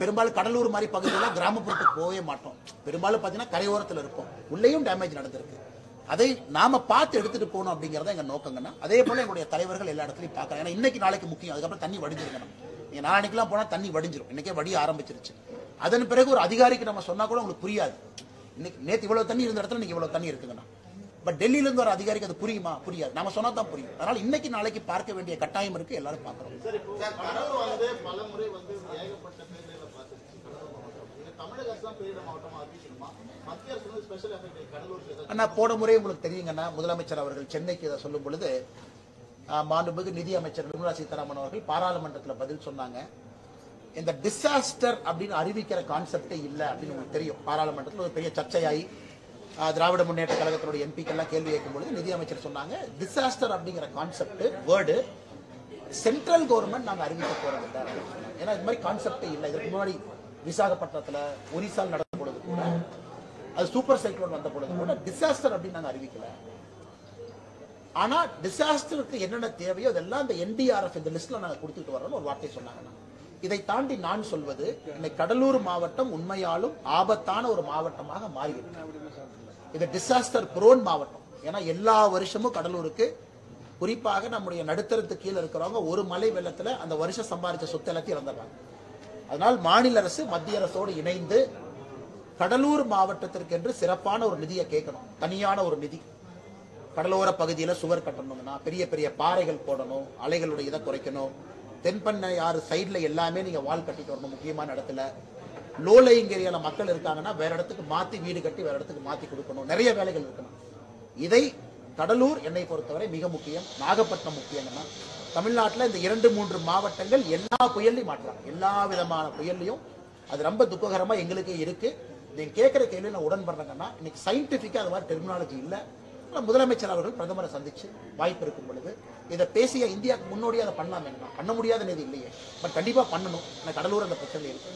பெரும்பாலும் கடலூர் மாதிரி பகுதியெல்லாம் கிராமப்புறத்துக்கு போகவே மாட்டோம். பெரும்பாலும் பாத்தீங்கன்னா கரையோரத்தில் இருப்போம். உள்ளேயும் டேமேஜ் நடந்திருக்கு. அதை நாம பார்த்து எடுத்துட்டு போகணும் அப்படிங்கறத எங்க நோக்கங்கன்னா. அதே போல எங்களுடைய தலைவர்கள் எல்லா இடத்துலையும் பார்க்கறாங்க. ஏன்னா இன்னைக்கு நாளைக்கு முக்கியம். அதுக்கப்புறம் தண்ணி வடிஞ்சிருக்கணும். நீங்க நாளைக்கெல்லாம் போனா தண்ணி வடிஞ்சிரும். இன்னைக்கே வடிய ஆரம்பிச்சிருச்சு. அதன் பிறகு ஒரு அதிகாரிக்கு நம்ம சொன்னா கூட உங்களுக்கு புரியாது. இன்னைக்கு நேற்று இவ்வளவு தண்ணி இருந்த இடத்துல இன்னைக்கு இவ்வளவு தண்ணி இருக்குங்கண்ணா. பட் டெல்லியில இருந்து வர அதிகாரிக்கு அது புரியுமா? புரியாது. நம்ம சொன்னா தான் புரியும். அதனால இன்னைக்கு நாளைக்கு பார்க்க வேண்டிய கட்டாயம் இருக்கு. எல்லாரும் பார்க்கறோம். அண்ணா போன முறை உங்களுக்கு தெரியுங்கன்னா முதலமைச்சர் அவர்கள் சென்னைக்கு இதை சொல்லும் பொழுது மாண்புமிகு நிதி அமைச்சர் நிர்மலா சீதாராமன் அவர்கள் பாராளுமன்றத்தில் பதில் சொன்னாங்க. இந்த டிசாஸ்டர் அப்படின்னு அறிவிக்கிற கான்செப்டே இல்லை அப்படின்னு உங்களுக்கு தெரியும். பாராளுமன்றத்தில் ஒரு பெரிய சர்ச்சையாகி திராவிட முன்னேற்ற கழகத்தினுடைய எம்பிக்கெல்லாம் கேள்வி கேட்கும் பொழுது நிதி அமைச்சர் சொன்னாங்க, டிசாஸ்டர் அப்படிங்கிற கான்செப்ட் வேர்டு சென்ட்ரல் கவர்மெண்ட் நாங்க அறிவிக்க போறது இல்லை. ஏன்னா இது மாதிரி கான்செப்டே இல்லை. இதுக்கு முன்னாடி விசாகப்பட்டினத்துல ஒரிசால் நடந்த பொழுது கூட, அது சூப்பர் சைக்ளோன் வந்த பொழுது கூட டிசாஸ்டர் அப்படின்னு நாங்க அறிவிக்கல. ஆனா டிசாஸ்டருக்கு என்னென்ன தேவையோ அதெல்லாம் இந்த NDRF இந்த லிஸ்ட்ல நாங்க கொடுத்துட்டு வரோம்னு ஒரு வார்த்தை சொன்னாங்க. இதை தாண்டி நான் சொல்வது, இன்னைக்கு கடலூர் மாவட்டம் உண்மையாலும் ஆபத்தான ஒரு மாவட்டமாக மாறிவிட்டது. இது டிசாஸ்டர் புரோன் மாவட்டம். ஏன்னா எல்லா வருஷமும் கடலூருக்கு, குறிப்பாக நம்முடைய நடுத்தரத்துக்கு கீழே இருக்கிறவங்க ஒரு மழை வெள்ளத்துல அந்த வருஷம் சம்பாதிச்ச சொத்து எல்லாத்தையும் இறந்துடுறாங்க. அதனால் மாநில அரசு மத்திய அரசோடு இணைந்து கடலூர் மாவட்டத்திற்கு என்று சிறப்பான ஒரு நிதியை கேட்கணும். தனியான ஒரு நிதி. கடலோர பகுதியில சுவர் கட்டணும்னா பெரிய பெரிய பாறைகள் போடணும், அலைகளுடைய இதை குறைக்கணும். தென்பண்ணை ஆறு சைட்ல எல்லாமே நீங்க வால் கட்டிட்டு வரணும். முக்கியமான இடத்துல லோலைங் ஏரியால மக்கள் இருக்காங்கன்னா வேற இடத்துக்கு மாத்தி வீடு கட்டி வேற இடத்துக்கு மாத்தி கொடுக்கணும். நிறைய வேலைகள் இருக்கணும். இதை கடலூர் என்னை பொறுத்தவரை மிக முக்கியம். நாகப்பட்டினம் முக்கியம்னா தமிழ்நாட்டில் இந்த 2-3 மாவட்டங்கள் எல்லா புயல்லையும் மாற்றலாம். எல்லா விதமான புயல்லையும் அது ரொம்ப துக்ககரமா எங்களுக்கே இருக்கு. நீங்க கேட்கிற கேள்வி நான் உடன்படுறேங்கன்னா, இன்னைக்கு சயின்டிபிக்கா அது மாதிரி டெர்மினாலஜி இல்லை. முதலமைச்சர் அவர்கள் பிரதமரை சந்திச்சு வாய்ப்பு இருக்கும் பொழுது இதை பேசிய இந்தியாவுக்கு முன்னோடியே அதை பண்ணலாம். பண்ண முடியாத நிதி இல்லையே, பட் கண்டிப்பா பண்ணணும். கடலூர் அந்த பிரச்சனை இருக்கு.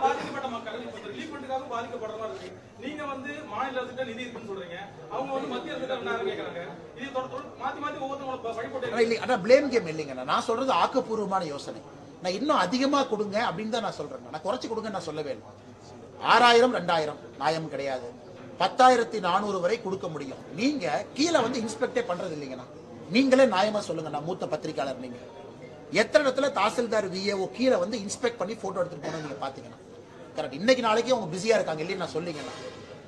பாதிக்கப்பட்ட மக்கள் ரிலீஃப் ஃபண்டுக்காக பாதிக்கப்படுற மாதிரி இருக்கு. நீங்க மாநில அரசுகிட்ட நிதி இருக்குன்னு சொல்றீங்க, அவங்க மத்திய அரசுகிட்ட கேட்கறாங்க. இது மாத்தி மாத்தி ஒவ்வொருத்தவங்க வழிபட்டு
ஆனா பிளேம் கேம் இல்லைங்க. நான் சொல்றது ஆக்கப்பூர்வமான யோசனை. நான் இன்னும் அதிகமா கொடுங்க அப்படின்னு தான் நான் சொல்றேன். நான் குறைச்சு கொடுங்க நான் சொல்லவே இல்லை. 6000 2000 நியாயம் கிடையாது. 10,400 வரை கொடுக்க முடியும். நீங்க கீழே இன்ஸ்பெக்டே பண்றது இல்லைங்கண்ணா. நீங்களே நியாயமா சொல்லுங்க, நான் மூத்த பத்திரிகையாளர், நீங்க எத்தனை இடத்துல தாசில்தார் விஏஓ கீழே வந்து இன்ஸ்பெக்ட் பண்ணி போட்டோ எடுத்துட்டு போன நீங்க பாத்தீங்கன்னா கரெக்ட். இன்னைக்கு நாளைக்கு அவங்க பிஸியா இருக்காங்க இல்லையா நான் சொல்லிங்கன்னா,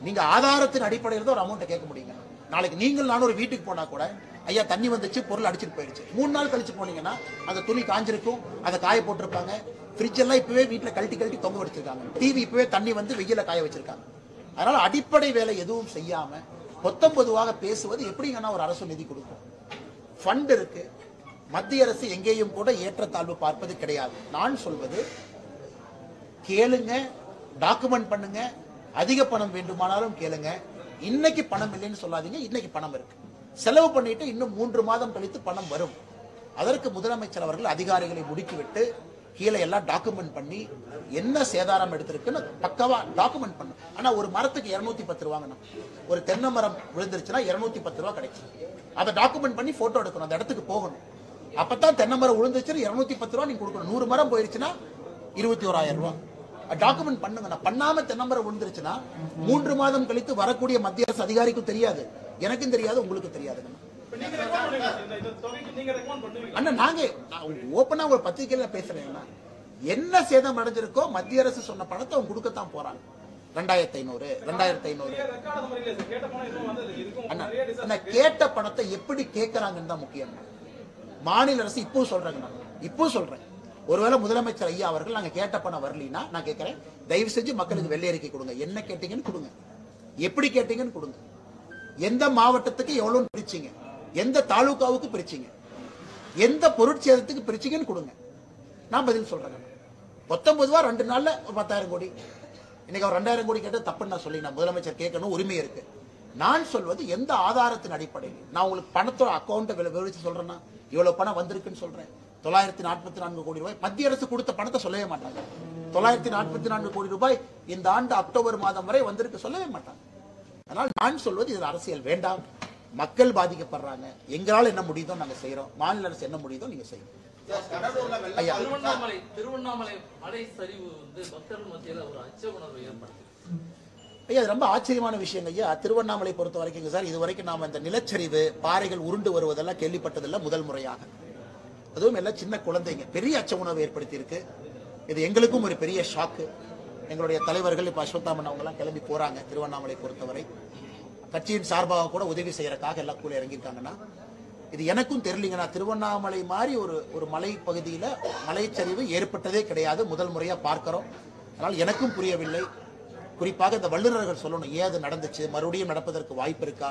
நீங்க ஆதாரத்தின் அடிப்படையில் தான் ஒரு அமௌண்ட்டை கேட்க முடியுங்க. நாளைக்கு நீங்கள் நானும் ஒரு வீட்டுக்கு போனா கூட ஐயா தண்ணி வந்துச்சு பொருள் அடிச்சுட்டு போயிடுச்சு, 3 நாள் கழிச்சு போனீங்கன்னா அந்த துணி காஞ்சிருக்கும், அதை காய போட்டிருப்பாங்க. ஃப்ரிட்ஜ் எல்லாம் இப்பவே வீட்டுல கழட்டி தொங்க வச்சிருக்காங்க, டிவி இப்பவே தண்ணி வந்து வெயில காய வச்சிருக்காங்க. அதனால அடிப்படை வேலை எதுவும் செய்யாம பொதுவாக பேசுவது எப்படிங்கன்னா ஒரு அரசு நிதி கொடுக்கும். ஃபண்ட் இருக்கு, மத்திய அரசு எங்கேயும் கூட ஏற்றத்தாழ்வு பார்ப்பது கிடையாது. நான் சொல்வது கேளுங்க, டாக்குமெண்ட் பண்ணுங்க, அதிக பணம் வேண்டுமானாலும் கேளுங்க. இன்னைக்கு பணம் இல்லைன்னு சொல்லாதீங்க, இன்னைக்கு பணம் இருக்கு, செலவு பண்ணிட்டு இன்னும் 3 மாதம் கழித்து பணம் வரும். அதற்கு முதலமைச்சர் அவர்கள் அதிகாரிகளை முடுக்கிவிட்டு கீழே எல்லாம் டாக்குமெண்ட் பண்ணி என்ன சேதாரம் எடுத்திருக்குன்னு பக்காவா டாக்குமெண்ட் பண்ணும். ஆனா ஒரு மரத்துக்கு 210 ரூபாங்கண்ணா, ஒரு தென்னை மரம் விழுந்துருச்சுன்னா 210 ரூபா கிடைக்கும். அதை டாக்குமெண்ட் பண்ணி போட்டோ எடுக்கணும், அந்த இடத்துக்கு போகணும். அப்பதான் தென்னை மரம் விழுந்துச்சுன்னு 210 ரூபா நீங்க கொடுக்கணும். 100 மரம் போயிருச்சுன்னா 21,000 ரூபாய் டாக்குமெண்ட் பண்ணுங்க. பண்ணாம தென்னை மரம் விழுந்துருச்சுன்னா 3 மாதம் கழித்து வரக்கூடிய மத்திய அரசு அதிகாரிக்கும் தெரியாது, எனக்கும் தெரியாது, உங்களுக்கு தெரியாது. அண்ணா நாங்க ஓப்பனா ஒரு பத்திரிகையில பேசுறேன், என்ன சேதம் அடைஞ்சிருக்கோ மத்திய அரசு சொன்ன பணத்தை அவங்க கொடுக்கத்தான் போறாங்க. 2,500 அண்ணா கேட்ட பணத்தை எப்படி கேட்கறாங்கன்னு தான் முக்கியம். மாநில அரசு இப்போ சொல்றாங்க, இப்போ சொல்றேன், ஒருவேளை முதலமைச்சர் ஐயா அவர்கள் நாங்க கேட்ட பணம் வரலீன்னா நான் கேட்கிறேன், தயவு செஞ்சு மக்களுக்கு வெள்ளை அறிக்கை கொடுங்க, என்ன கேட்டீங்கன்னு கொடுங்க, எப்படி கேட்டீங்கன்னு கொடுங்க, எந்த மாவட்டத்துக்கு எவ்வளவு பிரிச்சீங்க, எந்த தாலுகாவுக்கு பிரிச்சீங்க, எந்த பொருட்சேதத்துக்கு பிரிச்சீங்கன்னு கொடுங்க, நான் பதில் சொல்றேன். 19 2 நாள்ல 10,000 கோடி, இன்னைக்கு அவர் 2,000 கோடி கேட்டு தப்புன்னு நான் சொல்லி, நான் முதலமைச்சர் கேட்கணும், உரிமை இருக்கு. நான் சொல்வது எந்த ஆதாரத்தின் அடிப்படையில், நான் உங்களுக்கு பணத்தோட அக்கௌண்ட் விவரிச்சு சொல்றேன்னா இவ்வளவு பணம் வந்திருக்குன்னு சொல்றேன். 944 கோடி ரூபாய் மத்திய அரசு கொடுத்த பணத்தை சொல்லவே மாட்டாங்க. 944 கோடி ரூபாய் இந்த ஆண்டு அக்டோபர் மாதம் வரை வந்திருக்கு சொல்லவே மாட்டாங்க. அதனால் நான் சொல்வது இது அரசியல் வேண்டாம், மக்கள் பாதிக்கப்படுறாங்க, எங்களால் என்ன முடியுதோ நாங்க செய்யறோம், மாநில அரசு என்ன முடியுதோ நீங்க செய்யும்.
திருவண்ணாமலை மலை சரிவு வந்து பக்தர்கள் மத்தியில் ஒரு அச்ச உணர்வு ஏற்படுத்தி
ஐயா, அது ரொம்ப ஆச்சரியமான விஷயம் ஐயா. திருவண்ணாமலை பொறுத்த வரைக்கும் சார், இதுவரைக்கும் நாம இந்த நிலச்சரிவு பாறைகள் உருண்டு வருவதெல்லாம் கேள்விப்பட்டதில்லை, முதல் முறையாக. அதுவும் எல்லாம் சின்ன குழந்தைங்க, பெரிய அச்ச உணர்வு ஏற்படுத்தி இருக்கு. இது எங்களுக்கும் ஒரு பெரிய ஷாக்கு. எங்களுடைய தலைவர்கள் இப்ப அஸ்வத்தாமன் அவங்க எல்லாம் கிளம்பி போறாங்க. திருவண்ணாமலை பொறுத்தவரை கட்சியின் சார்பாக கூட உதவி செய்யறதுக்காக எல்லாம் கூட இறங்கியிருக்காங்கன்னா, இது எனக்கும் தெரியலீங்கன்னா, திருவண்ணாமலை மாதிரி ஒரு மலை பகுதியில மலைச்சரிவு ஏற்பட்டதே கிடையாது, முதல் முறையா பார்க்கிறோம். அதனால் எனக்கும் புரியவில்லை. குறிப்பாக இந்த வல்லுநர்கள் சொல்லணும், ஏன் அது நடந்துச்சு, மறுபடியும் நடப்பதற்கு வாய்ப்பு இருக்கா?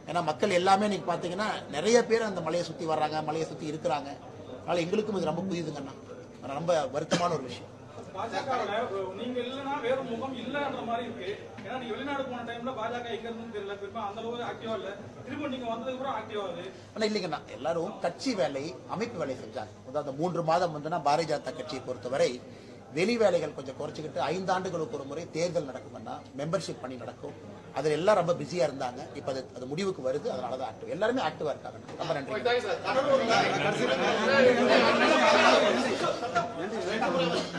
ஏன்னா மக்கள் எல்லாமே நீங்க பாத்தீங்கன்னா நிறைய பேர் அந்த மலையை சுத்தி வர்றாங்க, மலையை சுத்தி இருக்கிறாங்க. அதனால எங்களுக்கும் இது ரொம்ப புரியுதுங்கண்ணா, ரொம்ப வருத்தமான ஒரு விஷயம்.
நீங்க இல்லனா வேற முகம் இல்லன்ற மாதிரி இருக்கு. ஏன்னா நீங்க வெளிநாடு போன டைம்ல பாஜக எங்க இருந்து தெரியல, திரும்ப அந்த அளவுக்கு ஆக்டிவா இல்ல, திரும்ப நீங்க வந்ததுக்கு அப்புறம் ஆக்டிவா ஆகுது.
ஆனா இல்லைங்கண்ணா, எல்லாரும் கட்சி வேலை, அமைப்பு வேலை செஞ்சாங்க. அதாவது 3 மாதம் வந்துன்னா பாரதிய ஜனதா கட்சியை பொறுத்தவரை வெளி வேலைகள் கொஞ்சம் குறைச்சிக்கிட்டு 5 ஆண்டுகளுக்கு ஒரு முறை தேர்தல் நடக்கும்னா மெம்பர்ஷிப் பண்ணி நடக்கும். அதுல எல்லாம் ரொம்ப பிஸியா இருந்தாங்க. இப்ப அது முடிவுக்கு வருது, அதனாலதான் ஆக்டிவ், எல்லாருமே ஆக்டிவா இருக்காங்க. ரொம்ப நன்றி.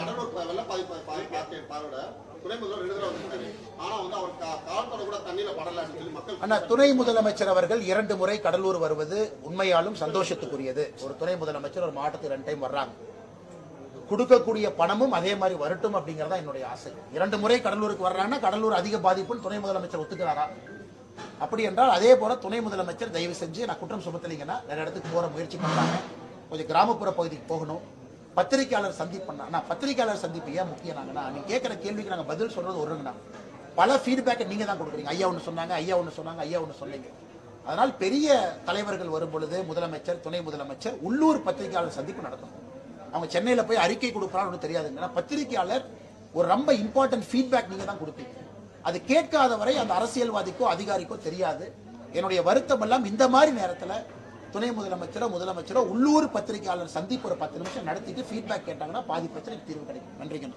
கடலூர் வெள்ளப்பாதிப்பு பார்வையோட துணை முதல்வர் 2 தடவை வந்திருக்காரு. ஆனா வந்து அவர் காலத்தோட கூட தண்ணியில படலான்னு சொல்லி மக்கள்.
ஆனா துணை முதலமைச்சர் அவர்கள் 2 முறை கடலூர் வருவது உண்மையாலும் சந்தோஷத்துக்குரியது. ஒரு துணை முதலமைச்சர் ஒரு மாவட்டத்துக்கு 2 டைம் வர்றாங்க. கொடுக்கக்கூடிய பணமும் அதே மாதிரி வரட்டும் அப்படிங்கறதா என்னுடைய ஆசை. 2 முறை கடலூருக்கு வர்றாங்கன்னா கடலூர் அதிக பாதிப்புன்னு துணை முதலமைச்சர் ஒத்துக்கிறாரா? அப்படி என்றால் அதே போல துணை முதலமைச்சர் தயவு செஞ்சு, நான் குற்றம் சுமத்தலைங்கன்னா, நிறைய இடத்துக்கு போற முயற்சி பண்றாங்க, கொஞ்சம் கிராமப்புற பகுதிக்கு போகணும். பத்திரிகையாளர் சந்திப்பு பண்ணா, பத்திரிகையாளர் சந்திப்பு ஏன் முக்கியம்னாங்கன்னா, நீங்க கேட்கிற கேள்விக்கு நாங்க பதில் சொல்றது ஒருங்கண்ணா, பல ஃபீட்பேக்கை நீங்க தான் கொடுக்குறீங்க. ஐயா ஒன்று சொன்னாங்க, ஐயா ஒன்று சொன்னாங்க, ஐயா ஒன்று சொன்னீங்க. அதனால் பெரிய தலைவர்கள் வரும் பொழுது முதலமைச்சர், துணை முதலமைச்சர் உள்ளூர் பத்திரிகையாளர் சந்திப்பு நடத்தணும். அவங்க சென்னையில போய் அறிக்கை கொடுப்பான்னு தெரியாதுங்க. பத்திரிகையாளர் ஒரு ரொம்ப இம்பார்ட்டன்ட் ஃபீட்பேக் நீங்க தான் கொடுப்பீங்க. அது கேட்காத வரை அந்த அரசியல்வாதிக்கோ அதிகாரிக்கோ தெரியாது. என்னுடைய வருத்தம் எல்லாம் இந்த மாதிரி நேரத்தில் துணை முதலமைச்சரோ உள்ளூர் பத்திரிகையாளர் சந்திப்பு ஒரு 10 நிமிஷம் நடத்திட்டு ஃபீட்பேக் கேட்டாங்கன்னா பாதி பிரச்சனைக்கு தீர்வு கிடைக்கும். நன்றிங்க.